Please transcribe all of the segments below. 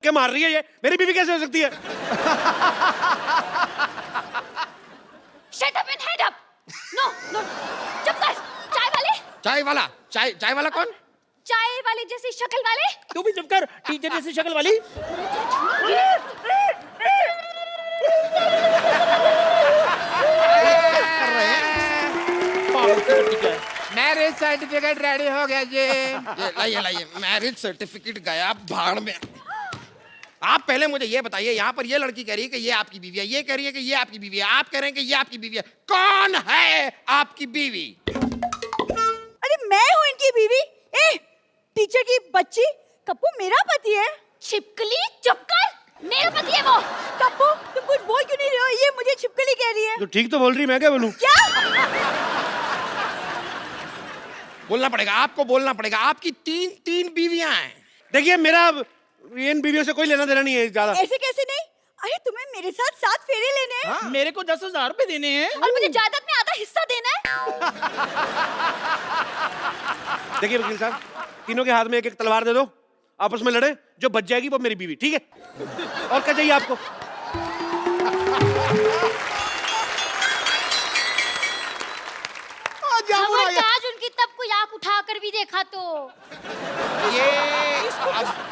क्या मार रही है ये? मेरी बीवी कैसे हो सकती है? Shut up and head up. No, no. चुप कर. चाय वाले कौन? चाय वाले जैसी शक्ल वाले. तू भी चुप कर, टीचर जैसी शक्ल वाली. मैरिज सर्टिफिकेट रेडी हो गया जी. लाइए मैरिज सर्टिफिकेट गया भाड़ में. आप पहले मुझे ये बताइए, यहाँ पर ये लड़की कह रही है कि ये आपकी बीवी है, ये कह रही है कि ये आपकी बीवी है, आप कह रहे हैं कि ये आपकी बीवी है. कौन है आपकी बीवी? अरे मैं हूँ इनकी बीवी. टीचर की बच्ची. कप्पू मेरा पति है. छिपकली चुप कर. मेरा पति है वो. कप्पू तुम कुछ बोल क्यों नहीं रहे हो? ये मुझे छिपकली कह रही है. तो ठीक तो बोल रही, मैं क्या बोलूं? क्या? बोलना पड़ेगा, आपको बोलना पड़ेगा. आपकी तीन बीवियां हैं. देखिए मेरा इन बीवियों से कोई लेना देना नहीं है ज्यादा. ऐसे कैसे नहीं? अरे तुम्हें मेरे साथ 7 फेरे लेने हैं. हाँ? मेरे को 10,000 रुपए देने हैं और मुझे जायदाद में आधा हिस्सा देना है. देखिए वकील साहब, तीनों के हाथ में एक एक तलवार दे दो, आपस में लड़े, जो बच जाएगी वो मेरी बीवी. ठीक है? और क्या चाहिए आपको? खबरदार उनकी तब कोई आंख उठा कर भी देखा तो.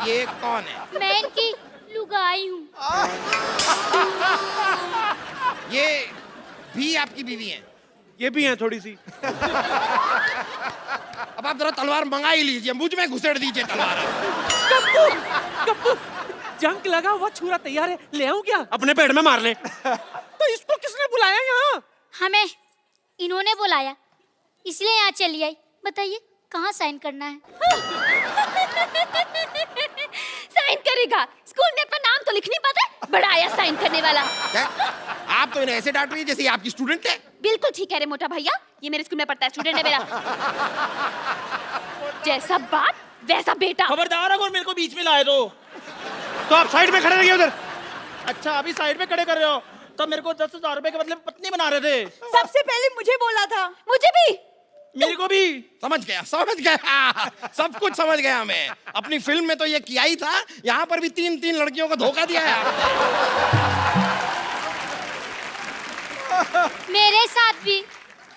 ये कौन है? मैं इनकी लुगाई हूँ. ये भी आपकी बीवी है? ये भी हैं थोड़ी सी. अब आप जरा तलवार मंगा ही लीजिए, मुझ में घुसेड़ दीजिए तलवार. कप्पू जंग लगा हुआ छुरा तैयार है, ले आऊं क्या? अपने पेट में मार ले. तो इसको किसने बुलाया यहाँ? हमें इन्होंने बुलाया, इसलिए यहाँ चली आई. बताइए कहाँ साइन करना है? साइन करेगा? स्कूल में अपना नाम तो लिख नहीं पाता, बड़ा आया साइन करने वाला. क्या? आप तो इन्हें ऐसे डांट रही है जैसे आपकी स्टूडेंट है. बिल्कुल ठीक है रे मोटा भैया, ये मेरे स्कूल में पढ़ता है, स्टूडेंट है मेरा. जैसा बाप वैसा बेटा. खबरदार अगर मेरे को बीच में लाए तो आप साइड में खड़े रहिए उधर. अच्छा अभी साइड में खड़े कर रहे हो, तो मेरे को 10,000 रुपए के मतलब पत्नी बना रहे थे. सबसे पहले मुझे बोला था. मुझे भी. मेरे को भी. समझ गया सब कुछ समझ गया मैं. अपनी फिल्म में तो ये किया ही था, यहाँ पर भी तीन लड़कियों को धोखा दिया है. मेरे साथ भी.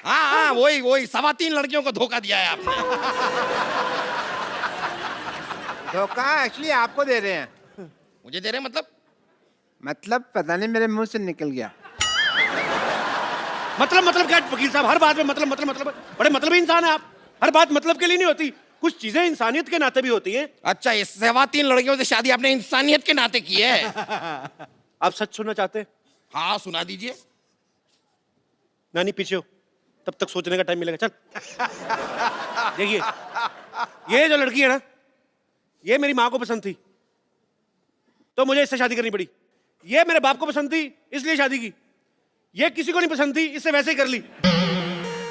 हाँ वही 3.25 लड़कियों को धोखा दिया है आपने. धोखा एक्चुअली आपको दे रहे हैं. मुझे दे रहे मतलब पता नहीं मेरे मुंह से निकल गया. मतलब क्या वकील साहब, हर बात में मतलब बड़े मतलब इंसान है आप. हर बात मतलब के लिए नहीं होती, कुछ चीजें इंसानियत के नाते भी होती हैं. अच्छा, ये 3.25 लड़कियों से शादी आपने इंसानियत के नाते की है? आप सच सुनना चाहते हैं? हाँ सुना दीजिए. नानी पीछे हो, तब तक सोचने का टाइम मिलेगा. चल देखिए, ये जो लड़की है ना, ये मेरी माँ को पसंद थी तो मुझे इससे शादी करनी पड़ी. ये मेरे बाप को पसंद थी इसलिए शादी की. ये किसी को नहीं पसंद थी, इससे वैसे ही कर ली.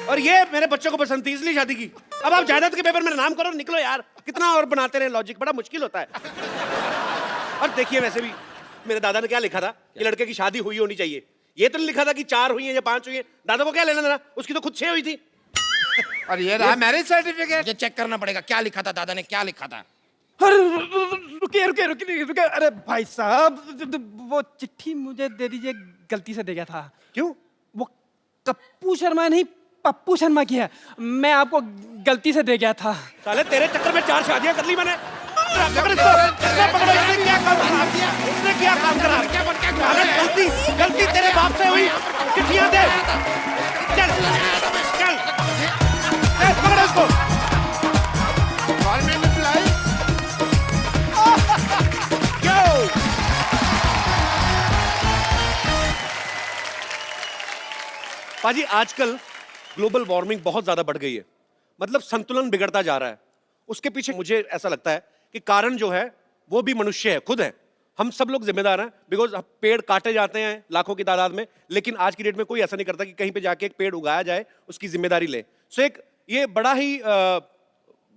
और ये मेरे बच्चों को पसंद थी इसलिए शादी की. अब आप जायदाद के पेपर में नाम करो, निकलो यार. कितना और बनाते रहे लॉजिक, बड़ा मुश्किल होता है. और देखिए वैसे भी मेरे दादा ने क्या लिखा था कि लड़के की शादी हुई होनी चाहिए. ये तो नहीं लिखा था कि 4 हुई है या 5 हुई है. दादा को क्या लेना देना, उसकी तो खुद 6 हुई थी. और ये रहा मैरिज सर्टिफिकेट. ये चेक करना पड़ेगा, क्या लिखा था दादा ने, क्या लिखा था. अरे रुकिए. अरे भाई साहब वो चिट्ठी मुझे दे दीजिए, गलती से दे गया था. क्यों? वो कप्पू शर्मा नहीं पप्पू शर्मा की है, मैं आपको गलती से दे गया था. साले तेरे चक्कर में 4 शादियां कर ली मैंने. पकड़ो इसको, पकड़ो. इसने क्या काम करा? इसने क्या काम करा? गलती तेरे बाप से हुई. चिट्ठियां दे. चल पकड़ो इसको. पाजी आजकल ग्लोबल वार्मिंग बहुत ज्यादा बढ़ गई है. मतलब संतुलन बिगड़ता जा रहा है. उसके पीछे मुझे ऐसा लगता है कि कारण जो है वो भी मनुष्य है, खुद है. हम सब लोग जिम्मेदार हैं. बिकॉज पेड़ काटे जाते हैं लाखों की तादाद में, लेकिन आज की डेट में कोई ऐसा नहीं करता कि कहीं पे जाके एक पेड़ उगाया जाए, उसकी जिम्मेदारी ले. सो एक ये बड़ा ही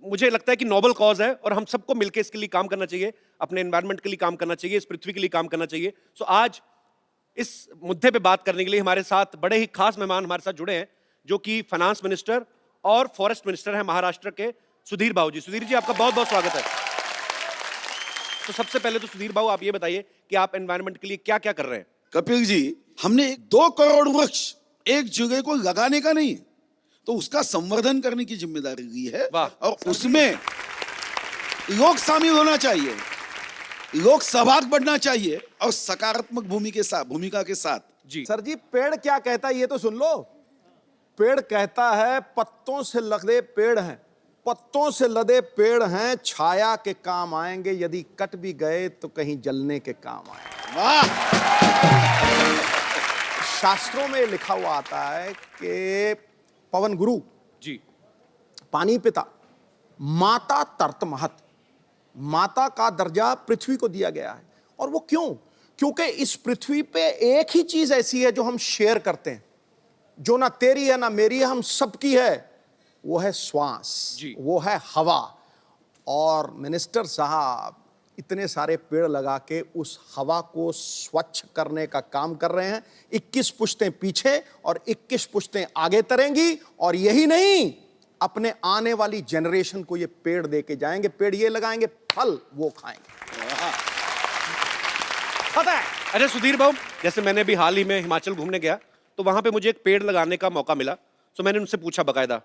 मुझे लगता है कि नोबल कॉज है और हम सबको मिलकर इसके लिए काम करना चाहिए. अपने एनवायरमेंट के लिए काम करना चाहिए, इस पृथ्वी के लिए काम करना चाहिए. सो आज इस मुद्दे पे बात करने के लिए हमारे साथ बड़े ही खास मेहमान हमारे साथ जुड़े हैं, जो कि फाइनेंस मिनिस्टर और फॉरेस्ट मिनिस्टर हैं महाराष्ट्र के, सुधीर बाबू जी. सुधीर जी आपका बहुत बहुत स्वागत है. तो सबसे पहले तो सुधीर बाबू आप ये बताइए कि आप एनवायरनमेंट के लिए क्या क्या कर रहे हैं? कपिल जी, हमने 2 करोड़ वृक्ष एक जगह को लगाने का नहीं, तो उसका संवर्धन करने की जिम्मेदारी ली है। वाह। और उसमें लोग शामिल होना चाहिए, लोग सहभाग बढ़ना चाहिए और सकारात्मक भूमिका के साथ। जी सर जी, पेड़ क्या कहता है ये तो सुन लो। पेड़ कहता है पत्तों से लदे पेड़ हैं, पत्तों से लदे पेड़ हैं, छाया के काम आएंगे, यदि कट भी गए तो कहीं जलने के काम आएंगे। वाह। शास्त्रों में लिखा हुआ आता है कि पवन गुरु, जी पानी पिता, माता तर्त महत, माता का दर्जा पृथ्वी को दिया गया है। और वो क्यों? क्योंकि इस पृथ्वी पे एक ही चीज ऐसी है जो हम शेयर करते हैं, जो ना तेरी है ना मेरी है, हम सबकी है, वो है श्वास, जी। वो है हवा। और मिनिस्टर साहब इतने सारे पेड़ लगा के उस हवा को स्वच्छ करने का काम कर रहे हैं। 21 पुश्तें पीछे और 21 पुश्तें आगे तरेंगी, और यही नहीं, अपने आने वाली जनरेशन को ये पेड़ दे के जाएंगे। पेड़ ये लगाएंगे, फल वो खाएंगे। पता है। अच्छा सुधीर बाबू, जैसे मैंने भी हाल ही में हिमाचल घूमने गया, तो वहां पे मुझे एक पेड़ लगाने का मौका मिला। तो मैंने उनसे पूछा बकायदा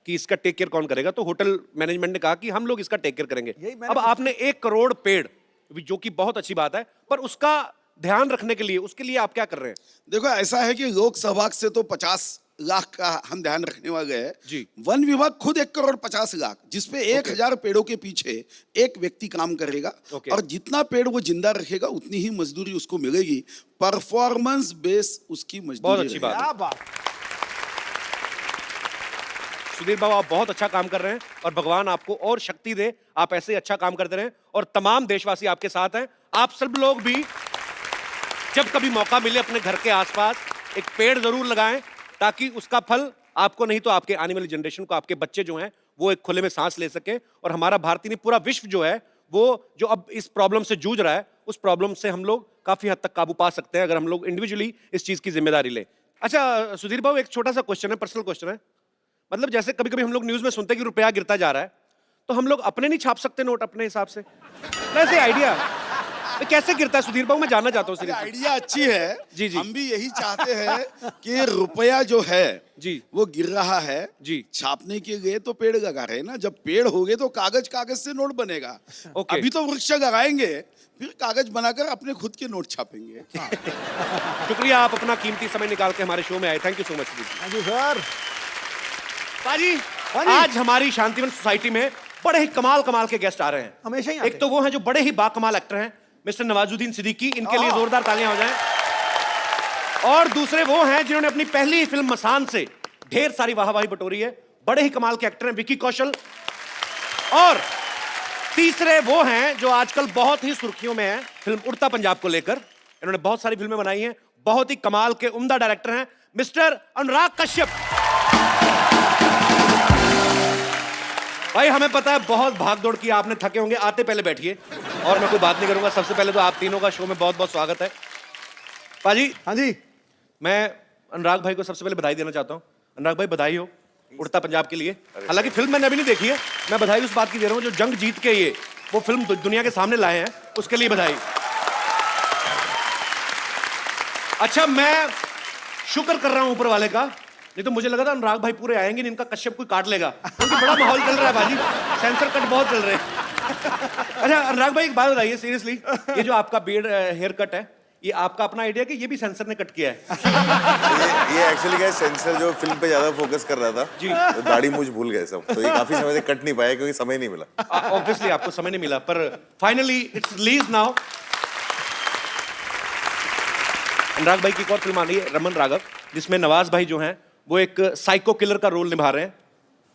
कि इसका टेक केयर कौन करेगा, तो होटल मैनेजमेंट ने कहा कि हम लोग इसका टेक केयर करेंगे। अब आपने 1 करोड़ पेड़, जो कि बहुत अच्छी बात है, पर उसका ध्यान रखने के लिए, उसके लिए आप क्या कर रहे हैं? देखो, ऐसा है कि लोक सहभाग से तो 50 लाख का हम ध्यान रखने वाले हैं जी। वन विभाग खुद 1 करोड़ 50 लाख, जिसपे 1000 पेड़ों के पीछे एक व्यक्ति काम करेगा। ओके। और जितना पेड़ वो जिंदा रखेगा उतनी ही मजदूरी उसको मिलेगी। परफॉर्मेंस बेस उसकी मजदूरी बहुत अच्छी बात है। क्या बात। सुधीर बाबू, आप बहुत अच्छा काम कर रहे हैं और भगवान आपको और शक्ति दे, आप ऐसे ही अच्छा काम करते रहें। और तमाम देशवासी आपके साथ हैं। आप सब लोग भी जब कभी मौका मिले अपने घर के आसपास एक पेड़ जरूर लगाएं, ताकि उसका फल आपको नहीं तो आपके आने वाली जनरेशन को, आपके बच्चे जो हैं वो एक खुले में सांस ले सके। और हमारा भारतीय नहीं, पूरा विश्व जो है वो जो अब इस प्रॉब्लम से जूझ रहा है, उस प्रॉब्लम से हम लोग काफी हद तक काबू पा सकते हैं अगर हम लोग इंडिविजुअली इस चीज की जिम्मेदारी लें। अच्छा सुधीर बाबू, एक छोटा सा क्वेश्चन है, पर्सनल क्वेश्चन है। मतलब जैसे कभी कभी हम लोग न्यूज में सुनते हैं कि रुपया गिरता जा रहा है, तो हम लोग अपने नहीं छाप सकते नोट अपने हिसाब से? कैसे आइडिया कैसे गिरता है सुधीर बाबू, मैं जानना चाहता हूँ। आइडिया अच्छी है। जी जी। हम भी यही चाहते हैं कि रुपया जो है जी वो गिर रहा है जी। छापने के लिए तो पेड़ लगा रहे हैं ना। जब पेड़ हो गए तो कागज कागज से नोट बनेगा। ओके। अभी तो वृक्ष लगाएंगे, फिर कागज बनाकर अपने खुद के नोट छापेंगे। शुक्रिया, आप अपना कीमती समय निकाल के हमारे शो में आए। Thank you so much. Thank you sir. पाजी, आज हमारी शांतिवन सोसाइटी में बड़े ही कमाल के गेस्ट आ रहे हैं। हमेशा ही आते एक तो वो हैं जो बड़े ही बाकमाल एक्टर हैं, मिस्टर नवाजुद्दीन सिद्दीकी, इनके लिए जोरदार तालियां हो जाएं। और दूसरे वो हैं जिन्होंने अपनी पहली फिल्म मसान से ढेर सारी वाहवाही बटोरी है, बड़े ही कमाल के एक्टर हैं, विकी कौशल। और तीसरे वो हैं जो आजकल बहुत ही सुर्खियों में हैं फिल्म उड़ता पंजाब को लेकर। इन्होंने बहुत सारी फिल्में बनाई हैं, बहुत ही कमाल के उम्दा डायरेक्टर हैं, मिस्टर अनुराग कश्यप। भाई हमें पता है बहुत भाग दौड़ की, आपने थके होंगे, आते पहले बैठिए और मैं कोई बात नहीं करूंगा। सबसे पहले तो आप तीनों का शो में बहुत बहुत स्वागत है। पाजी। हाँ जी। मैं अनुराग भाई को सबसे पहले बधाई देना चाहता हूँ। अनुराग भाई बधाई हो उड़ता पंजाब के लिए। हालांकि फिल्म मैंने अभी नहीं देखी है, मैं बधाई उस बात की दे रहा हूँ जो जंग जीत के ये वो फिल्म दुनिया के सामने लाए हैं, उसके लिए बधाई। अच्छा, मैं शुक्र कर रहा हूं ऊपर वाले का, नहीं तो मुझे लगा था अनुराग भाई पूरे आएंगे, इनका कश्यप कोई काट लेगा, क्योंकि बड़ा माहौल चल रहा है बाजी, सेंसर कट बहुत चल रहे हैं। अच्छा अनुराग भाई एक बात बताइए सीरियसली, ये जो आपका बियर्ड हेयर कट है, ये आपका अपना आइडिया कि ये भी सेंसर ने कट किया है? ये एक्चुअली क्या है, सेंसर जो फिल्म पे ज्यादा फोकस कर रहा था जी, तो दाढ़ी मूंछ भूल गए सब, तो ये काफी समय से कट नहीं पाया क्योंकि समय नहीं मिला। ऑब्वियसली आपको समय नहीं मिला, पर फाइनली इट्स रिलीज नाउ। अनुराग भाई की एक और फिल्म आ रही है रमन राघव, जिसमें नवाज भाई जो हैं वो एक साइको किलर का रोल निभा रहे हैं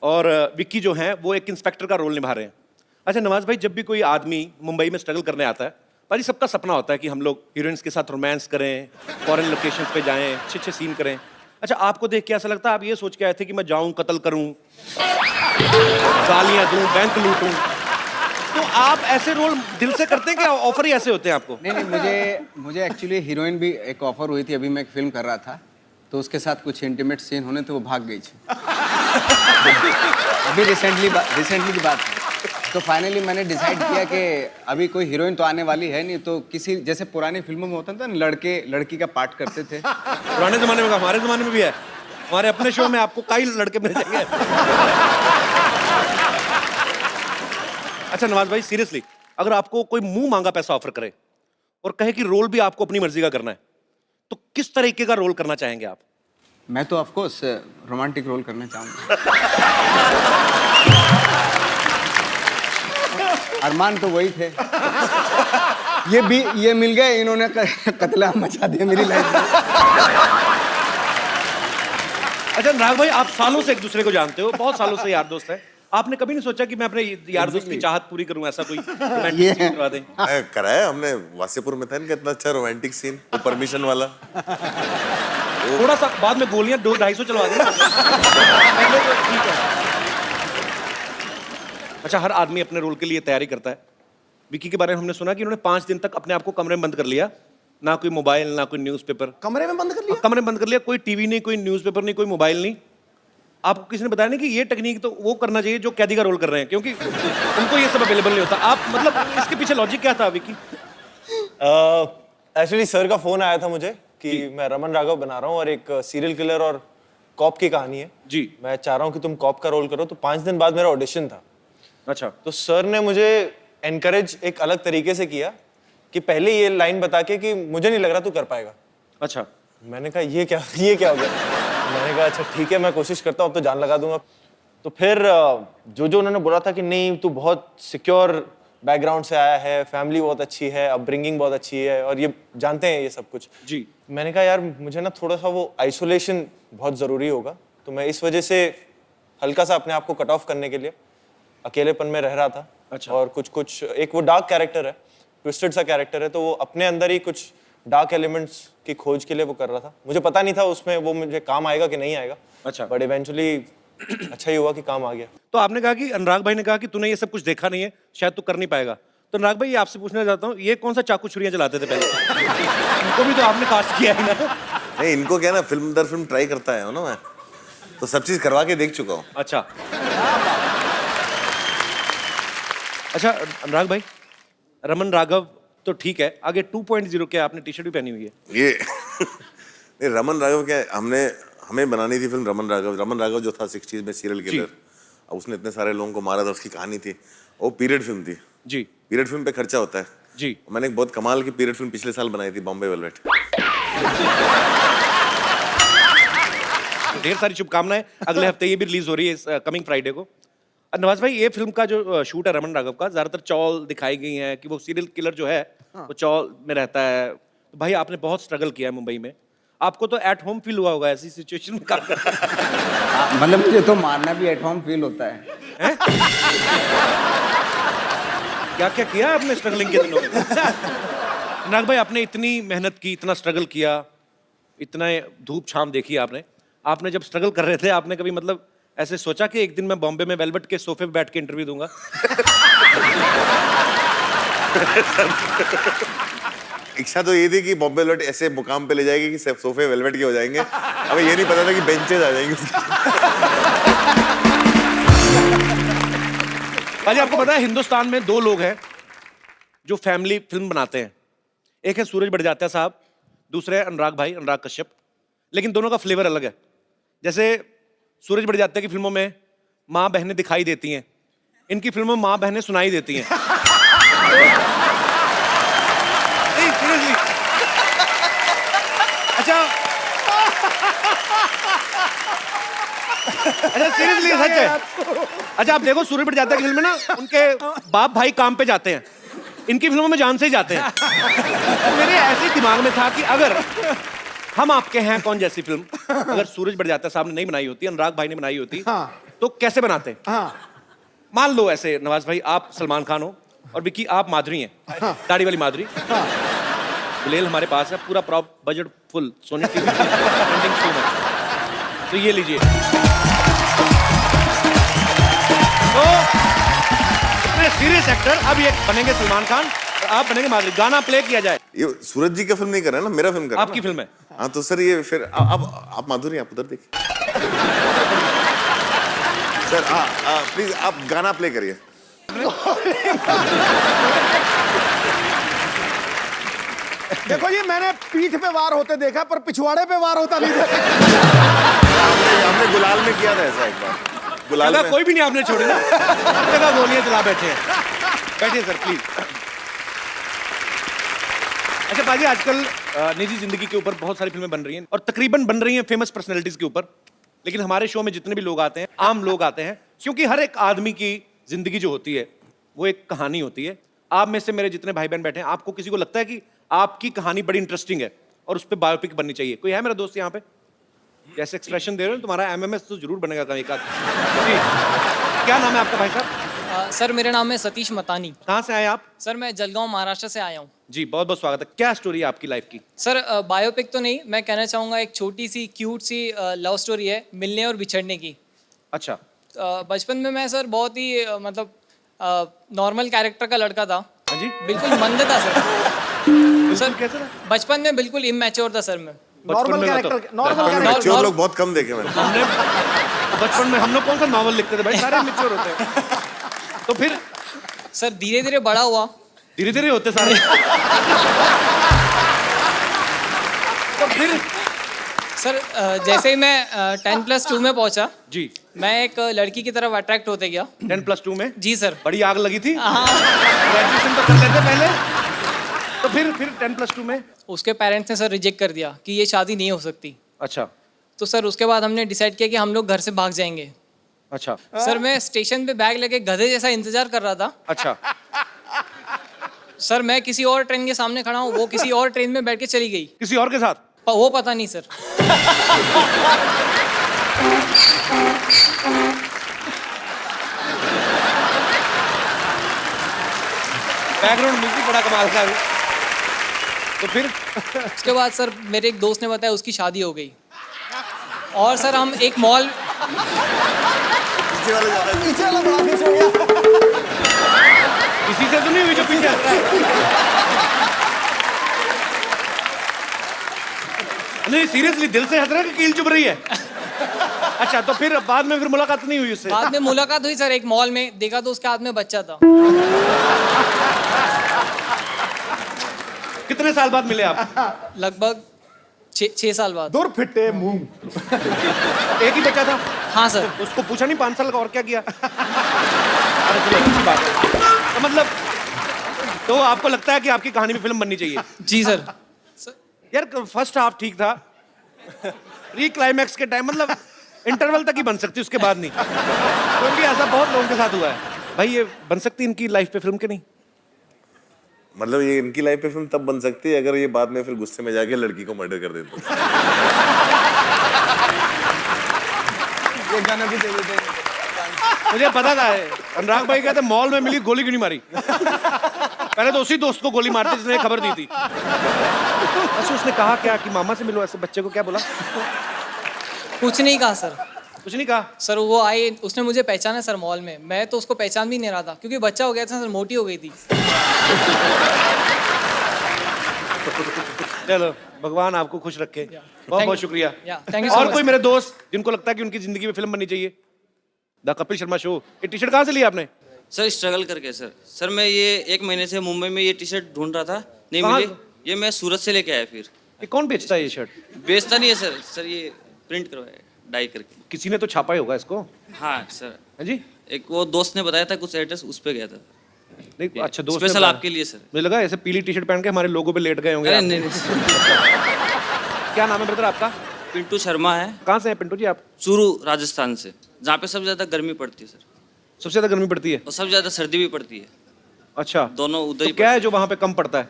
और विक्की जो हैं वो एक इंस्पेक्टर का रोल निभा रहे हैं। अच्छा नवाज भाई, जब भी कोई आदमी मुंबई में स्ट्रगल करने आता है, भाई सबका सपना होता है कि हम लोग हीरोइंस के साथ रोमांस करें, फॉरेन लोकेशंस पे जाएं, अच्छे सीन करें। अच्छा आपको देख के ऐसा लगता है आप ये सोच के आए थे कि मैं जाऊं, कत्ल करूं, गालियां दूं, बैंक लूटूं, तो आप ऐसे रोल दिल से करते हैं कि ऑफर ही ऐसे होते हैं आपको? नहीं, मुझे एक्चुअली हीरोइन भी एक ऑफर हुई थी, अभी मैं एक फिल्म कर रहा था तो उसके साथ कुछ इंटीमेट सीन होने तो वो भाग गई थी। अभी रिसेंटली की बात है। तो फाइनली मैंने डिसाइड किया कि अभी कोई हीरोइन तो आने वाली है नहीं, तो किसी जैसे पुरानी फिल्मों में होता था ना, लड़के लड़की का पार्ट करते थे। पुराने जमाने में, हमारे जमाने में भी है। हमारे अपने शो में आपको कई लड़के मिल जाएंगे। अच्छा नवाज भाई, सीरियसली, अगर आपको कोई मुंह मांगा पैसा ऑफर करे और कहे कि रोल भी आपको अपनी मर्जी का करना है, तो किस तरीके का रोल करना चाहेंगे आप? मैं तो ऑफ कोर्स रोमांटिक रोल करना चाहूंगा। अरमान तो वही थे। ये मिल गए, इन्होंने कत्लेआम मचा दिया मेरी लाइफ में। अच्छा अनुराग भाई, आप सालों से एक दूसरे को जानते हो, बहुत सालों से यार दोस्त है। आपने कभी नहीं सोचा कि मैं अपने यार दोस्त की चाहत पूरी करूं, ऐसा कोई रोमांटिक सीन करवा दें? कराया हमने, वासेपुर में था इनका इतना अच्छा रोमांटिक सीन, वो परमिशन वाला। थोड़ा सा बाद में गोलियां 200-250 चलवा दें। ठीक है। अच्छा, हर आदमी अपने रोल के लिए तैयारी करता है। विकी के बारे में हमने सुना कि उन्होंने 5 दिन तक अपने आप को कमरे में बंद कर लिया, ना कोई मोबाइल ना कोई न्यूज़पेपर। कमरे में बंद कर लिया? कमरे में बंद कर लिया, कोई टीवी नहीं, कोई न्यूज़पेपर नहीं, कोई मोबाइल नहीं। आपको किसी ने बताया नहीं कि ये टेक्निक तो वो करना चाहिए जो कैदी का रोल कर रहे हैं, क्योंकि उनको ये सब अवेलेबल नहीं होता। आप मतलब इसके पीछे लॉजिक क्या था विकी? एक्चुअली सर का फोन आया था मुझे कि मैं रमन राघव बना रहा हूँ और एक सीरियल किलर और कॉप की कहानी है जी, मैं चाह रहा हूँ कि तुम कॉप का रोल करो। तो 5 दिन बाद मेरा ऑडिशन था। अच्छा। तो सर ने मुझे एनकरेज एक अलग तरीके से किया कि पहले ये लाइन बता के कि मुझे नहीं लग रहा तू कर पाएगा। अच्छा। मैंने कहा ये क्या हो गया? मैंने कहा अच्छा ठीक है, मैं कोशिश करता हूँ, अब तो जान लगा दूंगा। तो फिर जो उन्होंने बोला था कि नहीं तू बहुत सिक्योर बैकग्राउंड से आया है, फैमिली बहुत अच्छी है, अपब्रिंगिंग बहुत अच्छी है और ये जानते हैं ये सब कुछ जी। मैंने कहा यार मुझे ना थोड़ा सा वो आइसोलेशन बहुत ज़रूरी होगा, तो मैं इस वजह से हल्का सा अपने आप को कट ऑफ करने के लिए अकेलेपन में रह रहा था। अच्छा। और कुछ एक वो डार्क कैरेक्टर है, ट्विस्टेड सा कैरेक्टर है, तो वो अपने अंदर ही कुछ डार्क एलिमेंट्स की खोज के लिए वो कर रहा था। मुझे पता नहीं था उसमें वो मुझे काम आएगा कि नहीं आएगा। अच्छा। बट इवेंचुअली अच्छा ही हुआ कि काम आ गया। तो आपने कहा कि अनुराग भाई ने कहा कि तूने ये सब कुछ देखा नहीं है, शायद तू कर नहीं पाएगा। तो अनुराग भाई, ये आपसे पूछना चाहता हूँ, ये कौन सा चाकू छुरियां चलाते थे पहले? इनको भी तो आपने कास्ट किया है ना? नहीं, इनको क्या ना, फिल्म दर फिल्म ट्राई करता है ना मैं, तो सब चीज करवा के देख चुका हूँ। अच्छा। अच्छा अनुराग भाई, रमन राघव तो ठीक है, आगे 2.0 के आपने टी शर्ट भी पहनी हुई है ये नहीं, रमन राघव क्या है, हमें बनानी थी फिल्म रमन राघव जो था 60s में सीरियल किलर। अब उसने इतने सारे लोगों को मारा था, उसकी कहानी थी, वो पीरियड फिल्म थी जी। पीरियड फिल्म पे खर्चा होता है जी। मैंने एक बहुत कमाल की पीरियड फिल्म पिछले साल बनाई थी, बॉम्बे वेलवेट। ढेर सारी शुभकामनाएं, अगले हफ्ते ये भी रिलीज हो रही है कमिंग फ्राइडे को। नवाज भाई, ये फिल्म का जो शूट है रमन राघव का, ज्यादातर चौल दिखाई गई है कि वो सीरियल किलर जो है वो चौल में रहता है। तो भाई आपने बहुत स्ट्रगल किया है मुंबई में, आपको तो एट होम फील हुआ होगा ऐसी सिचुएशन में काम करना। मतलब मुझे तो मारना भी एट होम फील होता है। क्या क्या किया आपने स्ट्रगलिंग के दिनों में? अनुराग भाई, आपने इतनी मेहनत की, इतना स्ट्रगल किया, इतना धूप छाम देखी आपने जब स्ट्रगल कर रहे थे, आपने कभी मतलब ऐसे सोचा कि एक दिन मैं बॉम्बे में वेलवेट के सोफे पे बैठ के इंटरव्यू दूंगा? इच्छा तो ये थी कि बॉम्बे वेलवेट ऐसे मुकाम पे ले जाएगी कि सब सोफे वेलवेट के हो जाएंगे। हमें ये नहीं पता था कि बेंचेस आ जाएंगे। भाई आपको पता है हिंदुस्तान में 2 लोग हैं जो फैमिली फिल्म बनाते हैं, एक है सूरज बड़जात्या साहब, दूसरे है अनुराग भाई, अनुराग कश्यप। लेकिन दोनों का फ्लेवर अलग है। जैसे सूरज बड़जात्या की फिल्मों में माँ बहनें दिखाई देती हैं, इनकी फिल्मों में माँ बहनें सुनाई देती हैं। नहीं सीरियसली। अच्छा सीरियसली सच है। अच्छा आप देखो सूरज बड़जात्या की फिल्म में ना उनके बाप भाई काम पे जाते हैं, इनकी फिल्मों में जान से ही जाते हैं। तो मेरे ऐसे दिमाग में था कि अगर हम आपके हैं कौन जैसी फिल्म अगर सूरज बड़जात्या साहब ने नहीं बनाई होती, अनुराग भाई ने बनाई होती, तो कैसे बनाते? मान लो ऐसे नवाज भाई आप सलमान खान हो और विकी आप माधुरी हैं, दाढ़ी वाली माधुरी। गुलेल हमारे पास है, पूरा prop budget full, Sony TV trending show में। तो ये लीजिए, तो इतने सीरियस एक्टर अब ये बनेंगे सलमान खान और आप बनेंगे माधुरी। गाना प्ले किया जाए। ये सूरज जी का फिल्म नहीं कर रहा है ना, मेरा फिल्म कर रहा है। आपकी फिल्म है। हाँ तो सर ये फिर आप माधुरी, आप उधर देखिए। सर प्लीज आप गाना प्ले करिए। डॉक्टर ने? देखो जी, मैंने पीठ पे वार होते देखा पर पिछवाड़े पे वार होता नहीं देखा। हमने गुलाल में किया था ऐसा एक बार। गुलाल जगह में कोई भी नहीं आपने छोड़ी ना, हर जगह गोलियां चला बैठे हैं। बैठिए सर प्लीज। अच्छा पाजी, आजकल निजी जिंदगी के ऊपर बहुत सारी फिल्में बन रही हैं और तकरीबन बन रही हैं फेमस पर्सनैलिटीज के ऊपर, लेकिन हमारे शो में जितने भी लोग आते हैं, आम लोग आते हैं, क्योंकि हर एक आदमी की जिंदगी जो होती है वो एक कहानी होती है। आप में से मेरे जितने भाई बहन बैठे हैं, आपको किसी को लगता है कि आपकी कहानी बड़ी इंटरेस्टिंग है और उस पर बायोपिक बननी चाहिए? कोई है मेरा दोस्त यहाँ पे? जैसे एक्सप्रेशन दे रहे हो, तुम्हारा एमएमएस तो जरूर बनेगा कहीं का। जी, क्या नाम है आपका भाई साहब? सर मेरा नाम है सतीश मतानी। कहाँ से आए आप? सर मैं जलगांव महाराष्ट्र से आया हूँ। जी, बहुत बहुत स्वागत है। क्या स्टोरी है आपकी लाइफ की? सर बायोपिक तो नहीं, मैं कहना चाहूँगा एक छोटी सी क्यूट सी लव स्टोरी है, मिलने और बिछड़ने की। अच्छा। बचपन में मैं सर बहुत ही मतलब नॉर्मल कैरेक्टर का लड़का था। हाँ जी? बिल्कुल मंद था सर। सर कैसे था? बचपन में बिल्कुल इमेच्योर था सर मैं। नॉर्मल कैरेक्टर, नॉर्मल मैच्योर लोग बहुत कम देखे मैंने। हमने बचपन में हम लोग कौन सा नॉवल लिखते थे भाई, सारे मैच्योर होते हैं। तो फिर सर धीरे धीरे बड़ा हुआ। धीरे धीरे होते सारे। तो फिर सर जैसे ही मैं 10+2 में पहुंचा जी, मैं एक लड़की की तरफ अट्रैक्ट होते गया। 10+2 में? जी सर। बड़ी आग लगी थी। हाँ। ग्रेजुएशन तो कर लेते पहले, तो फिर 10+2 में उसके पेरेंट्स ने सर रिजेक्ट कर दिया कि ये शादी नहीं हो सकती। अच्छा। तो सर उसके बाद हमने डिसाइड किया कि हम लोग घर से भाग जाएंगे। अच्छा। सर मैं स्टेशन पे बैग लेके गधे जैसा इंतजार कर रहा था। अच्छा। सर मैं किसी और ट्रेन के सामने खड़ा हूँ, वो किसी और ट्रेन में बैठ के चली गई। किसी और के साथ? वो पता नहीं सर। बैकग्राउंड म्यूजिक बड़ा कमाल का है। तो फिर उसके बाद सर मेरे एक दोस्त ने बताया उसकी शादी हो गई, और सर हम एक मॉल पीछे वाला बड़ा खुश हो गया। इसी से तो नहीं हुई जो पीछे हट रहा है? नहीं सीरियसली दिल से हंस रहा है कि कील चुभ रही है? अच्छा, तो फिर बाद में फिर मुलाकात नहीं हुई उससे? बाद में मुलाकात हुई सर, एक मॉल में देखा तो उसके हाथ में बच्चा था। कितने साल बाद मिले आप? लगभग 6 साल बाद। दूर फिटे मुंह। एक ही बच्चा था? हाँ सर। उसको पूछा नहीं 5 साल का और क्या किया? अरे चलो अच्छी बात है। तो मतलब तो आपको लगता है कि आपकी कहानी में फिल्म बननी चाहिए? जी सर। यार फर्स्ट हाफ ठीक था, री क्लाइमैक्स के टाइम मतलब इंटरवल तक ही बन सकती, उसके बाद नहीं, क्योंकि ऐसा बहुत लोगों के साथ हुआ है। भाई ये बन सकती इनकी लाइफ पे फिल्म के नहीं? मतलब ये इनकी लाइफ पे फिल्म तब बन सकती है अगर ये बाद में फिर गुस्से में जाके लड़की को मर्डर कर देते। ये गाना भी दे देते। मुझे पता था अनुराग भाई कहते मॉल में मिली गोली क्यों नहीं मारी। पहले तो उसी दोस्त को गोली मारती जिसने खबर दी थी। अच्छा उसने कहा क्या कि मामा से मिलो, ऐसे बच्चे को क्या बोला? कुछ नहीं कहा सर। कुछ नहीं कहा? सर वो आई, उसने मुझे पहचाना सर मॉल में, मैं तो उसको पहचान भी नहीं रहा था क्योंकि बच्चा हो गया था सर, मोटी हो गई थी। चलो भगवान आपको खुश रखे। बहुत बहुत शुक्रिया। थैंक यू सो और मच। कोई मेरे दोस्त जिनको लगता है कि उनकी जिंदगी में फिल्म बननी चाहिए? The Kapil Sharma show. ये टी शर्ट कहाँ से लिया आपने? सर स्ट्रगल करके सर मैं ये 1 महीने से मुंबई में ये टी शर्ट ढूंढ रहा था, नहीं कहाँ? मिली, ये मैं सूरत से लेके आया। फिर ये कौन बेचता है ये शर्ट? बेचता नहीं है सर ये प्रिंट करवाया डाई करके। किसी ने तो छापा ही होगा इसको। हाँ सर। हाँ जी? एक वो दोस्त ने बताया था कुछ एड्रेस, उस पे गया था। नहीं अच्छा दोस्त ने स्पेशल बताया। आपके लिए सर। मुझे लगा ऐसे पीली टी शर्ट पहन के हमारे लोगों पे लेट गए होंगे अरे आप। नहीं। क्या नाम है ब्रदर आपका? पिंटू शर्मा है। कहाँ से हैं पिंटू जी आप? चूरू राजस्थान से, जहाँ पे सबसे ज्यादा गर्मी पड़ती है सर। सबसे ज्यादा गर्मी पड़ती है और सबसे ज्यादा सर्दी भी पड़ती है। अच्छा दोनों उधर तो ही क्या है जो वहाँ पे कम पड़ता है?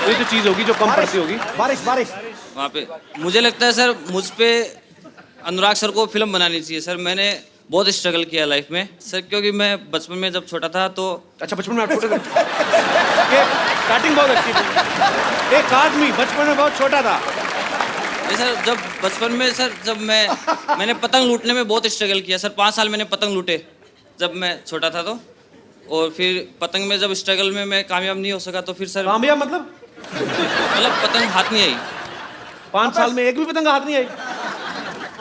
ये जो चीज होगी जो कम पड़ती होगी। बारिश बारिश। वहाँ पे मुझे लगता है सर मुझ पे अनुराग सर को फिल्म बनानी चाहिए सर। मैंने बहुत स्ट्रगल किया लाइफ में सर, क्योंकि मैं बचपन में जब छोटा था तो। अच्छा बचपन में आप छोटे थे? स्टार्टिंग बहुत अच्छी थी। एक आदमी बचपन में बहुत छोटा था। नहीं सर, जब बचपन में सर जब मैंने पतंग लूटने में बहुत स्ट्रगल किया सर। 5 साल मैंने पतंग लूटे जब मैं छोटा था तो। और फिर पतंग में जब स्ट्रगल में मैं कामयाब नहीं हो सका तो फिर सर। कामयाब मतलब पतंग हाथ नहीं आई। 5 साल में एक भी पतंग हाथ नहीं आई?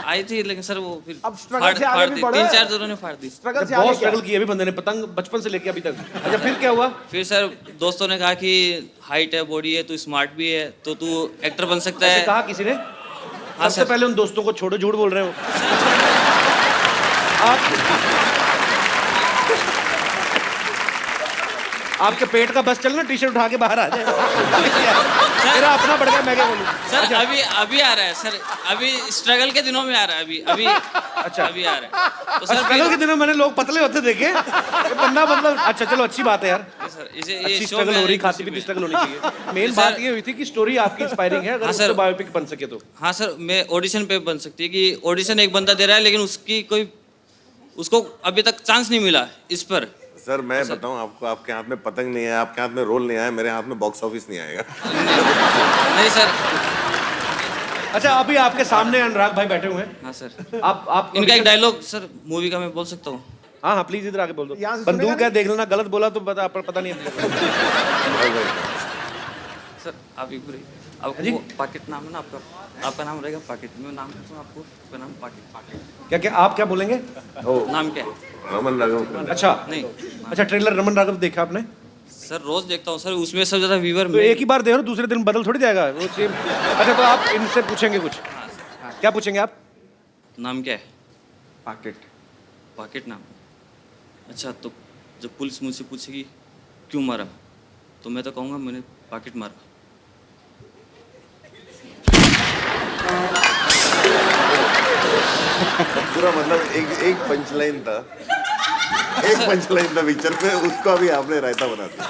आई थी लेकिन सर वो फिर अब struggle से आगे भी बढ़े। 3-4 जनों ने फाड़ दी। स्ट्रगल से आगे बहुत क्या? स्ट्रगल की अभी बंदे ने पतंग बचपन से लेके अभी तक। अच्छा फिर क्या हुआ? फिर सर दोस्तों ने कहा कि हाइट है, बॉडी है, तू स्मार्ट भी है, तो तू एक्टर बन सकता ऐसे है। कहा किसी ने? हाँ सबसे सर। पहले उन दोस्तों को छोड़ो, झूठ बोल रहे हो आप। आपके पेट का बस चलना, टी शर्ट उठा के बाहर आ जाए। मेरा अपना बढ़ गया, मैं क्या बोलूं? सर अभी आ रहा है सर, अभी स्ट्रगल के दिनों में आ रहा है, अभी अच्छा अभी आ रहा है। तो सर स्ट्रगल के दिनों मैंने लोग पतले होते देखे, ये बंदा मतलब अच्छा चलो अच्छी बात है यार। सर इसे अच्छी ये स्ट्रगल हो रही, खाती पीती स्ट्रगल होनी चाहिए। मेन बात ये हुई थी कि स्टोरी आपकी इंस्पायरिंग है, अगर उससे बायोपिक बन सके तो। हाँ सर, मैं ऑडिशन पे बन सकती है कि ऑडिशन एक बंदा दे रहा है लेकिन उसको अभी तक चांस नहीं मिला इस पर। सर मैं बताऊं आपको, आपके हाथ में पतंग नहीं है, आपके हाथ में रोल नहीं आया, मेरे हाथ में बॉक्स ऑफिस नहीं आएगा। नहीं सर। अच्छा अभी आपके सामने अनुराग भाई बैठे हुए हैं। हाँ सर। आप इनका एक डायलॉग सर मूवी का मैं बोल सकता हूँ? हाँ प्लीज इधर आके बोल दो। यहाँ से बंदूक है, देख लेना, गलत बोला तो पता नहीं है। सर आप एक बार आपको पाकेट नाम है ना आपका नाम रहेगा पाकेट, मैं नाम कहता हूँ आपको, आपका नाम पाकेट। क्या आप क्या बोलेंगे? नाम क्या है? रमन राघव। अच्छा नहीं। अच्छा ट्रेलर रमन राघव देखा आपने? सर रोज देखता हूँ सर, उसमें सबसे ज्यादा व्यूअर तो एक ही बार देखो, दूसरे दिन बदल थोड़ी जाएगा वो सेम। अच्छा तो आप इनसे पूछेंगे कुछ? क्या पूछेंगे आप? नाम क्या है? पाकेट। पाकेट नाम। अच्छा तो जब पुलिस मुझसे पूछेगी क्यों मारा, तो मैं तो कहूँगा मैंने पाकेट मारा। पूरा मतलब एक पंचलाइन था, एक पंचलाइन था पिक्चर पे, उसको अभी आपने रायता बना दिया।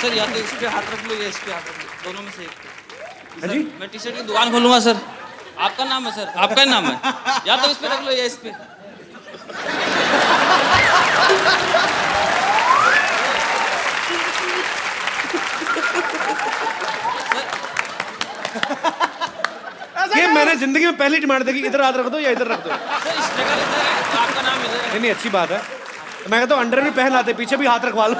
सर या तो इस पे हाथ रख लो या इस पे हाथ रख लो, दोनों में से एक। हाँ जी? मैं टी शर्ट की दुकान खोलूंगा सर। आपका नाम है सर, आपका ही नाम है, या तो इस पे रख लो या इस पे। ये मैंने जिंदगी में पहली डिमांड देखी, इधर हाथ रख दो या इधर रख दो। सर स्ट्रगल इधर है, तो आपका नाम इधर है। नहीं अच्छी बात है। मैं कहता हूँ अंडर भी पहन आते, पीछे भी हाथ रखवा लो।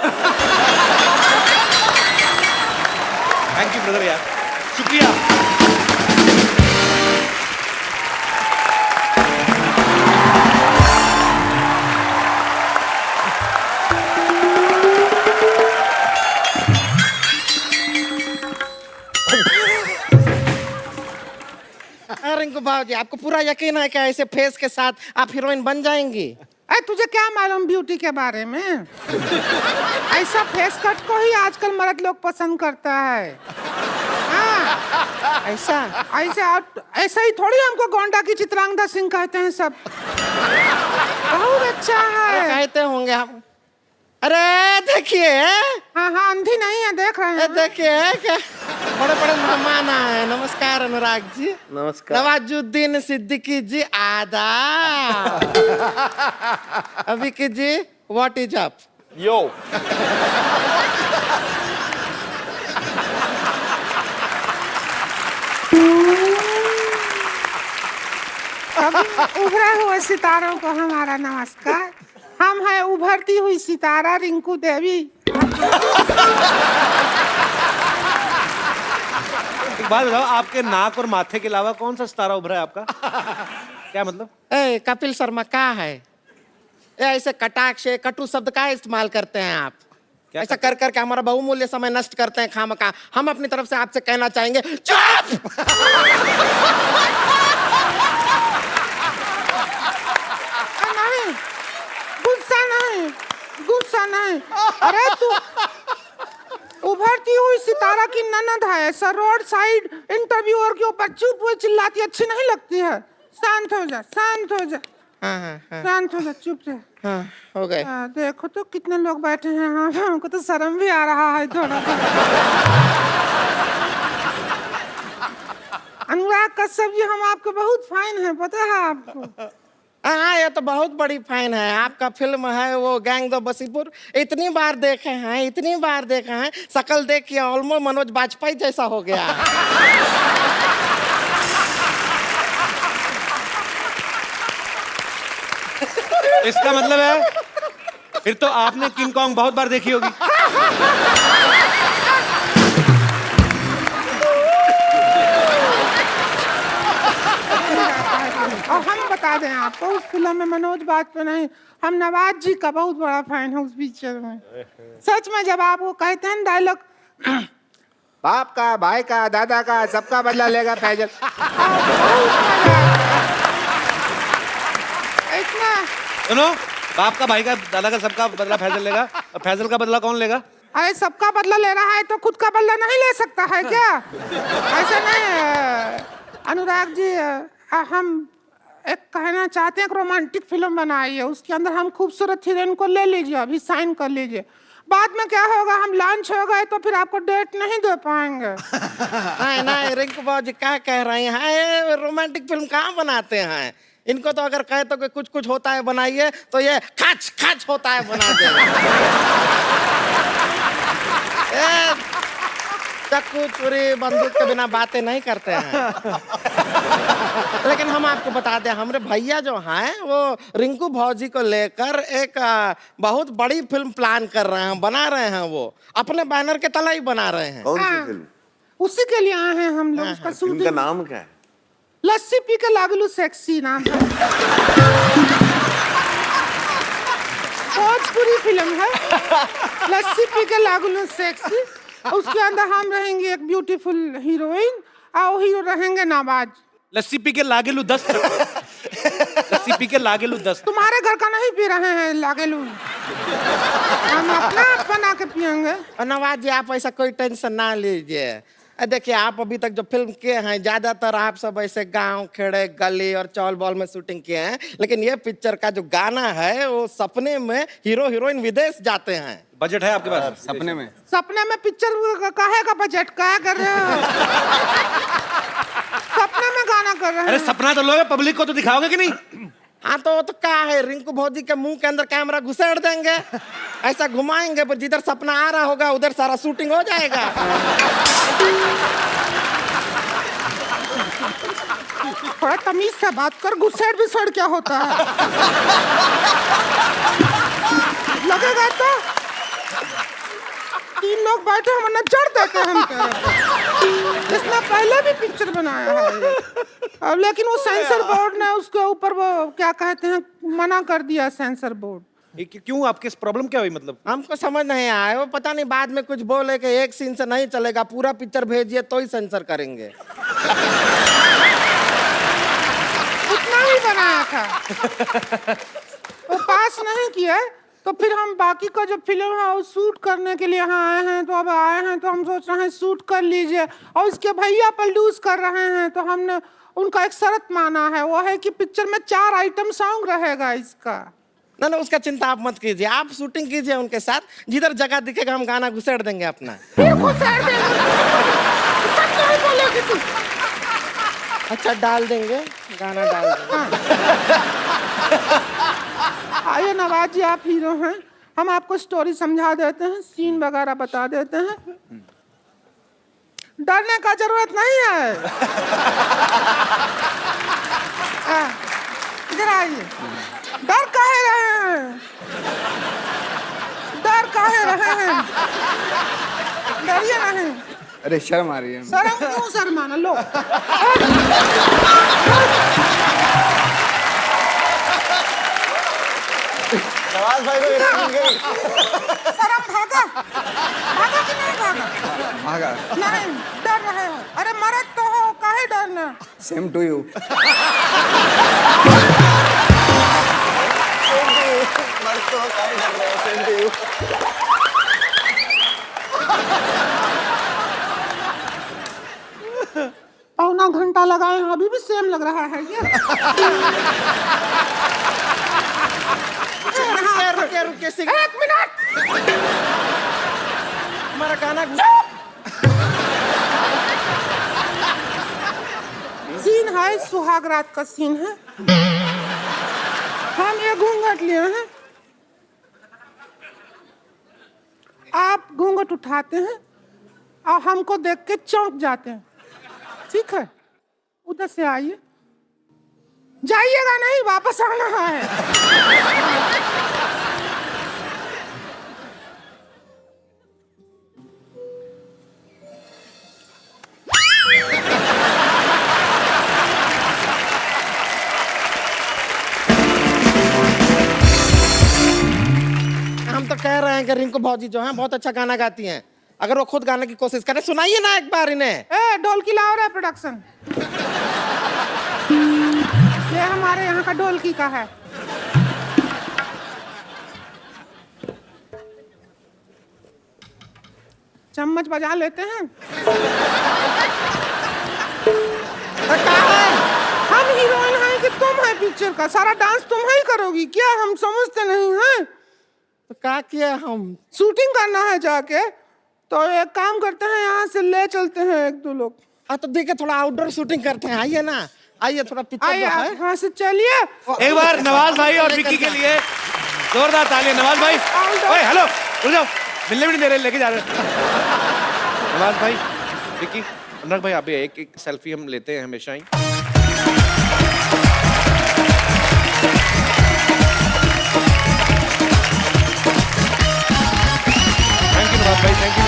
थैंक यू ब्रदर यार, शुक्रिया। रिंकू भाजी, आपको पूरा यकीन है क्या ऐसे फेस के साथ आप हीरोइन बन जाएंगी? अरे तुझे क्या मालूम ब्यूटी के बारे में? ऐसा फेस कट को ही आजकल मर्द लोग पसंद करता है। हाँ, ऐसा ऐसा ही थोड़ी हमको गोंडा की चित्रांगदा सिंह कहते हैं सब। बहुत अच्छा है। कहते होंगे हम। अरे देखिए, हाँ हाँ अंधी नहीं है, देख रहे हैं। देखिए क्या बड़े बड़े मेहमान आए। नमस्कार अनुराग जी। नमस्कार। नवाजुद्दीन सिद्दीकी जी आदाब। अभिकी जी व्हाट इज अप? यो अभी उभरे हुए सितारों को हमारा नमस्कार। हम हैं उभरती हुई सितारा रिंकू देवी। एक बात बताओ, आपके नाक और माथे के अलावा कौन सा सितारा उभरा है आपका? क्या मतलब? ए कपिल शर्मा क्या है? ऐसे कटाक्ष कटु शब्द का इस्तेमाल करते हैं आप? ऐसा कर करके हमारा बहुमूल्य समय नष्ट करते हैं खामखा। हम अपनी तरफ से आपसे कहना चाहेंगे चुप। नहीं, गुस्सा नहीं। अरे तू उभरती हुई सितारा की ननद है, सर रोड साइड इंटरव्यूअर के ऊपर चुप हुए चिल्लाती अच्छी नहीं लगती है। शांत हो जा, शांत हो जा। शांत हो जा, चुप रह। हाँ, हो गए। देखो तो कितने लोग बैठे हैं। हाँ, हमको तो शर्म भी आ रहा है थोड़ा। अनुराग कश्यप जी, हम आपके बहुत फैन हैं, पता है आपको? हाँ, ये तो बहुत बड़ी फैन है। आपका फिल्म है वो गैंग ऑफ वसीपुर, इतनी बार देखे हैं, शकल देख के ऑलमोस्ट मनोज बाजपेयी जैसा हो गया। इसका मतलब है फिर तो आपने किंग कॉन्ग बहुत बार देखी होगी। बता दें आपको, उस फिल्म में मनोज बाजपेयी नहीं, हम नवाज जी का बहुत बड़ा फैन है उस पिक्चर में। सच में जब आप वो कहते हैं डायलॉग, बाप का, भाई का, दादा का, सबका बदला लेगा फैजल, इतना। सुनो, बाप का, भाई का, दादा का, सबका बदला फैजल लेगा, और फैजल का बदला कौन लेगा? अरे सबका बदला ले रहा है तो खुद का बदला नहीं ले सकता है क्या? ऐसा नहीं अनुराग जी, हम एक कहना चाहते हैं, एक रोमांटिक फिल्म बनाई है, उसके अंदर हम खूबसूरत हीरोइन को ले लीजिए, अभी साइन कर लीजिए। बाद में क्या होगा, हम लॉन्च हो गए तो फिर आपको डेट नहीं दे पाएंगे। नहीं नहीं रिंकू बाबू क्या कह रहे हैं, रोमांटिक फिल्म कहाँ बनाते हैं? इनको तो अगर कहे तो कि कुछ कुछ होता है बनाइए, तो ये खच खच होता है बना देंगे। चक्कू चूरी बंदूक के बिना बातें नहीं करते हैं। लेकिन हम आपको बता दें, हमारे भैया जो हैं वो रिंकू भौजी को लेकर एक बहुत बड़ी फिल्म प्लान कर रहे हैं, बना रहे हैं, वो अपने बैनर के तले ही बना रहे हैं। कौन सी फिल्म? उसी के लिए आए हैं हम लोग। उसका फिल्म का नाम क्या है? लस्सी पी के लागलू सेक्सी नाम है। भोजपुरी फिल्म है, लस्सी पी के लागलू सेक्सी। उसके अंदर हम रहेंगे एक ब्यूटीफुल हीरोइन और हीरो रहेंगे नवाज। लस्सी पी के लागेलू 10। लस्सी पी के लागेलू 10। तुम्हारे घर का नहीं पी रहे हैं लागेलू, हम अपना बना के पियेंगे। नवाज जी आप ऐसा कोई टेंशन ना लीजिए। देखिए आप अभी तक जो फिल्म किए हैं ज्यादातर आप सब ऐसे गांव खेड़े गली और चौल बॉल में शूटिंग किए हैं, लेकिन ये पिक्चर का जो गाना है वो सपने में हीरो हीरोइन विदेश जाते हैं। बजट है आपके पास? सपने में? सपने में पिक्चर काहे का बजट, क्या कर रहे हो? सपने में गाना कर रहे हैं। अरे सपना तो लोगे, पब्लिक को तो दिखाओगे कि नहीं? हाँ तो क्या है, रिंकू भौजी के मुंह के अंदर कैमरा घुसेड़ देंगे, ऐसा घुमाएंगे, पर जिधर सपना आ रहा होगा उधर सारा शूटिंग हो जाएगा। थोड़ा तमीज से बात कर, घुसेड़ विसेड़ क्या होता है? लगेगा तो 3 लोग बैठे हम न चढ़ देते हम तेरे पे। इसने पहले भी पिक्चर बनाया है अब, लेकिन वो सेंसर बोर्ड ने उसके ऊपर वो क्या कहते हैं मना कर दिया, सेंसर बोर्ड। क्यों, आपके प्रॉब्लम क्या हुई? मतलब हमको समझ नहीं आया, वो पता नहीं बाद में कुछ बोले कि एक सीन से नहीं चलेगा, पूरा पिक्चर भेजिए तो ही सेंसर करेंगे। उतना ही बनाया था, वो पास नहीं किया, तो फिर हम बाकी का जो फिल्म है वो शूट करने के लिए यहाँ आए हैं। तो अब आए हैं तो हम सोच रहे हैं शूट कर लीजिए, और इसके भैया प्रोड्यूस कर रहे हैं, तो हमने उनका एक शर्त माना है, वो है कि पिक्चर में 4 आइटम सॉन्ग रहेगा इसका। ना उसका चिंता आप मत कीजिए, आप शूटिंग कीजिए उनके साथ, जिधर जगह दिखेगा हम गाना घुसेड़ देंगे अपना। फिर घुसेड़ देंगे? सच नहीं बोलेगी तू? अच्छा डाल देंगे, गाना डाल देंगे। आइए नवाज जी, आप हीरो हैं, हम आपको स्टोरी समझा देते हैं, सीन वगैरह बता देते हैं, डरने का जरूरत नहीं है। इधर आइए। डर काहे रहे हैं? डर काहे रहे हैं? डरिए नहीं। अरे शर्म आ रही है। शर्म क्यों शर्माना, लो। नवाज भाई को शर्म भागा? भागा कि नहीं भागा? भागा। नहीं, डर रहे हो? अरे मरद तो हो, काहे डरना? Same to you. पौना घंटा लगाए हैं, अभी भी सेम लग रहा है क्या? रुके रुके 1 मिनट। हमारा गाना सीन है, सुहाग रात का सीन है, हम ये घूंघट लिए हैं, आप घूंघट उठाते हैं और हमको देख के चौंक जाते हैं, ठीक है? उधर से आइए, जाइएगा नहीं, वापस आना है। के रिंकू भौजी जो हैं बहुत अच्छा गाना गाती हैं। अगर वो खुद गाने की कोशिश करें, सुनाइए ना एक बार इन्हें। ए ढोलकी लाओ रे प्रोडक्शन। ये हमारे यहाँ का ढोलकी का है। चम्मच बजा लेते हैं। हम हीरोइन हैं कि तुम है पिक्चर का? सारा डांस तुम ही करोगी क्या? हम समझते नहीं हैं। तो क्या किया हम? शूटिंग करना है जाके, तो एक काम करते हैं, यहाँ से ले चलते हैं एक दो लोग। हाँ तो देखिए थोड़ा आउटडोर शूटिंग करते हैं, आइए ना, आइए थोड़ा पिक्चर आइए यहाँ से चलिए। एक बार नवाज भाई और विक्की के लिए जोरदार तालियां। नवाज भाई, ओए हेलो, रुक जाओ, मिलने भी नहीं दे रहे, लेके जा रहे। नवाज भाई, विक्की, अनुराग भाई, आप भी एक सेल्फी हम लेते हैं हमेशा ही। थैंक यू नवाज भाई, थैंक यू।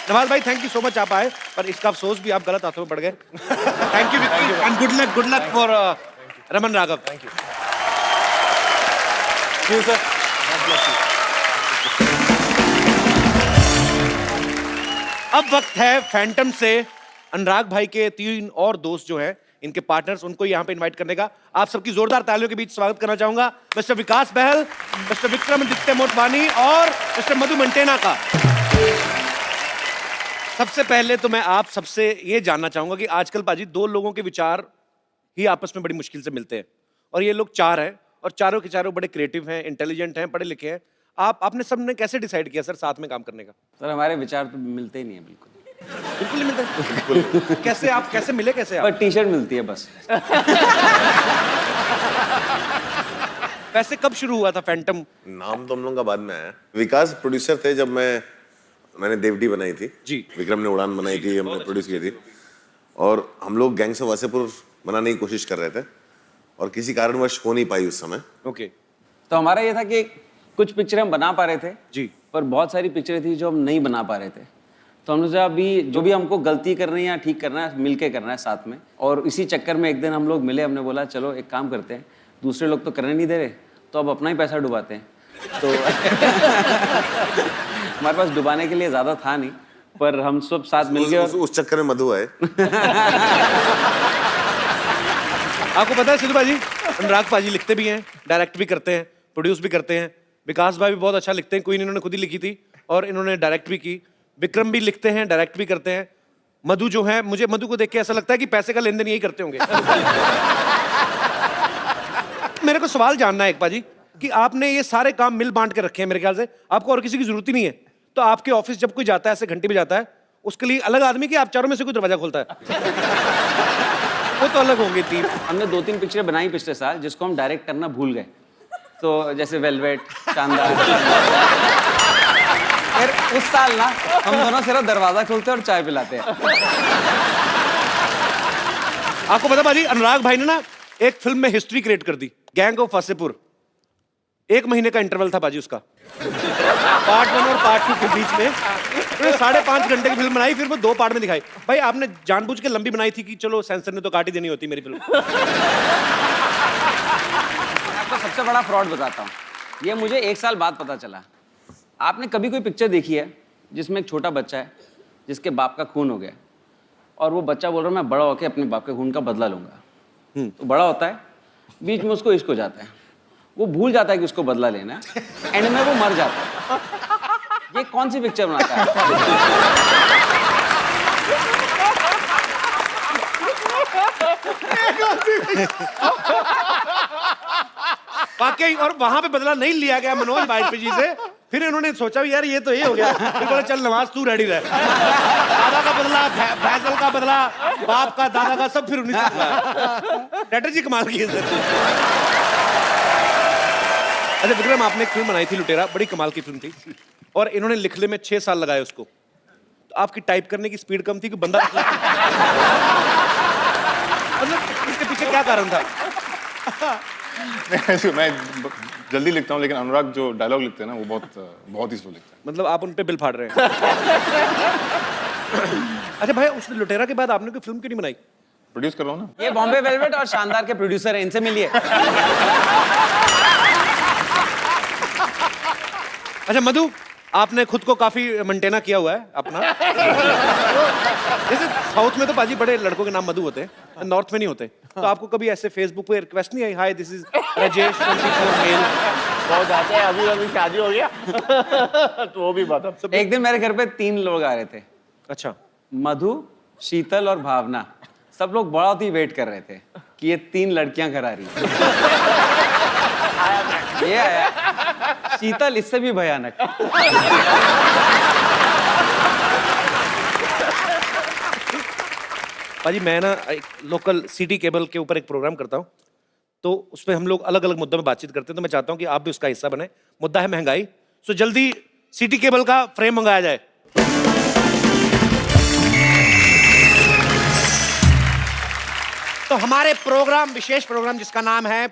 नवाज भाई थैंक यू सो मच, आप आए, पर इसका अफसोस भी आप गलत हाथों में पड़ गए। Thank you Vicky and good luck for Raman Raghav. Thank you sir. अब वक्त है फैंटम से अनुराग भाई के 3 और दोस्त जो हैं, इनके पार्टनर्स, उनको यहाँ पे इनवाइट करने का आप सबकी जोरदार तालियों के बीच स्वागत करना चाहूंगा। मिस्टर विकास बहल, मिस्टर विक्रमादित्य मोटवानी और मिस्टर मधु मंटेना का। सबसे पहले तो मैं आप सबसे ये जानना चाहूंगा कि आजकल पाजी 2 लोगों के विचार ही आपस में बड़ी मुश्किल से मिलते हैं, और ये लोग 4 हैं और चारों के चारों बड़े क्रिएटिव हैं, इंटेलिजेंट हैं, पढ़े लिखे हैं। आपने सबने कैसे डिसाइड किया सर साथ में काम करने का? सर हमारे विचार तो मिलते ही नहीं है बिल्कुल। बिल्कुल नहीं मिलते। कैसे आप कैसे मिले, कैसे आप? पर टी-शर्ट मिलती है बस। वैसे कब शुरू हुआ था फैंटम? नाम तो हम लोगों का बाद में आया। विकास प्रोड्यूसर थे जब मैंने देवडी बनाई थी जी, विक्रम ने उड़ान बनाई थी, हमने प्रोड्यूस की थी, और हम लोग गैंग्स ऑफ वासेपुर बनाने की कोशिश कर रहे थे और किसी कारणवश हो नहीं पाई उस समय। ओके। तो हमारा ये था कि कुछ पिक्चरें हम बना पा रहे थे जी, पर बहुत सारी पिक्चरें थी जो हम नहीं बना पा रहे थे। तो हमने सोचा अभी जो भी हमको गलती करनी है या ठीक करना है, मिलके करना है साथ में। और इसी चक्कर में एक दिन हम लोग मिले, हमने बोला चलो एक काम करते हैं, दूसरे लोग तो करने नहीं दे रहे तो अब अपना ही पैसा डुबाते हैं। तो हमारे पास डुबाने के लिए ज्यादा था नहीं, पर हम सब साथ मिलके उस चक्कर में मधु आए। आपको पता है सिद्धू भाजी, अनुराग पाजी लिखते भी हैं, डायरेक्ट भी करते हैं, प्रोड्यूस भी करते हैं। विकास भाई भी बहुत अच्छा लिखते हैं, क्वीन इन्होंने खुद ही लिखी थी और इन्होंने डायरेक्ट भी की। विक्रम भी लिखते हैं, डायरेक्ट भी करते हैं। मधु जो है, मुझे मधु को देख के ऐसा लगता है कि पैसे का लेन देन यही करते होंगे। मेरे को सवाल जानना है एक पाजी कि आपने ये सारे काम मिल बांट के रखे हैं, मेरे ख्याल से आपको और किसी की जरूरत ही नहीं है। तो आपके ऑफिस जब कोई जाता है, ऐसे घंटी पे जाता है, उसके लिए अलग आदमी, कि आप चारों में से कोई दरवाजा खोलता है? वो तो अलग होंगे टीम। हमने 2-3 पिक्चरें बनाई पिछले साल जिसको हम डायरेक्ट करना भूल गए। तो जैसे वेलवेट, शानदार। फिर उस साल ना हम दोनों सिर्फ दरवाजा खोलते और चाय पिलाते हैं। आपको पता भाजी, अनुराग भाई ने ना एक फिल्म में हिस्ट्री क्रिएट कर दी, गैंग ऑफ वासेपुर। 1 महीने का इंटरवल था बाजी उसका, पार्ट 1 और पार्ट 2 के बीच में। 5.5 घंटे की फिल्म बनाई, फिर वो 2 पार्ट में दिखाई। भाई आपने जानबूझ के लंबी बनाई थी कि चलो सेंसर ने तो काट ही देनी होती मेरी फिल्म। आपको सबसे बड़ा फ्रॉड बताता हूँ, ये मुझे 1 साल बाद पता चला। आपने कभी कोई पिक्चर देखी है जिसमें एक छोटा बच्चा है जिसके बाप का खून हो गया और वो बच्चा बोल रहा है मैं बड़ा होकर अपने बाप के खून का बदला लूंगा। तो बड़ा होता है, बीच में उसको इश्क हो जाता है, वो भूल जाता है कि उसको बदला लेना है, एंड में वो मर जाता है। ये कौन सी पिक्चर बनाता है? वाकई, और वहां पे बदला नहीं लिया गया मनोज वाजपेयी जी से। फिर इन्होंने सोचा यार ये तो ये हो गया, फिर बोले चल नवाज तू रेडी रह। दादा का बदला, फैसल का बदला, बाप का, दादा का, सब फिर 19 स्ट्रेटजी कमाल की है। अच्छा विक्रम, आपने एक फिल्म बनाई थी लुटेरा, बड़ी कमाल की फिल्म थी और इन्होंने लिखने में 6 साल लगाए उसको। तो आपकी टाइप करने की स्पीड कम थी कि बंदा मतलब इसके पीछे क्या कारण था? मैं जल्दी लिखता हूँ, लेकिन अनुराग जो डायलॉग लिखते हैं ना वो बहुत ही स्लो लिखते हैं। मतलब आप उन पे बिल फाड़ रहे हैं। अच्छा भाई, उस लुटेरा के बाद आपने कोई फिल्म क्यों नहीं बनाई? प्रोड्यूस कर रहा हूँ ना। ये बॉम्बे वेलवेट और शानदार के प्रोड्यूसर हैं, इनसे मिलिए। अच्छा मधु, आपने खुद को काफी मेंटेना किया हुआ है अपना। जैसे साउथ में तो पाजी बड़े लड़कों के नाम मधु होते हैं, नॉर्थ में नहीं होते। तो आपको कभी ऐसे फेसबुक पे रिक्वेस्ट नहीं आई, hi this is Rajesh 24 male? बहुत आते हैं, अभी अभी शादी हो गया। तो वो भी बता। एक दिन मेरे घर पे 3 लोग आ रहे थे। अच्छा। मधु, शीतल और भावना। सब लोग बहुत ही वेट कर रहे थे कि ये 3 लड़कियां घर आ रही हैं। ये आया शीतल, इससे भी भयानक। पाजी मैं ना एक लोकल सिटी केबल के ऊपर एक प्रोग्राम करता हूँ, तो उसमें हम लोग अलग अलग मुद्दों में बातचीत करते हैं। तो मैं चाहता हूँ कि आप भी उसका हिस्सा बने। मुद्दा है महंगाई। सो जल्दी सिटी केबल का फ्रेम मंगाया जाए। तो हमारे प्रोग्राम, विशेष प्रोग्राम जिसका नाम है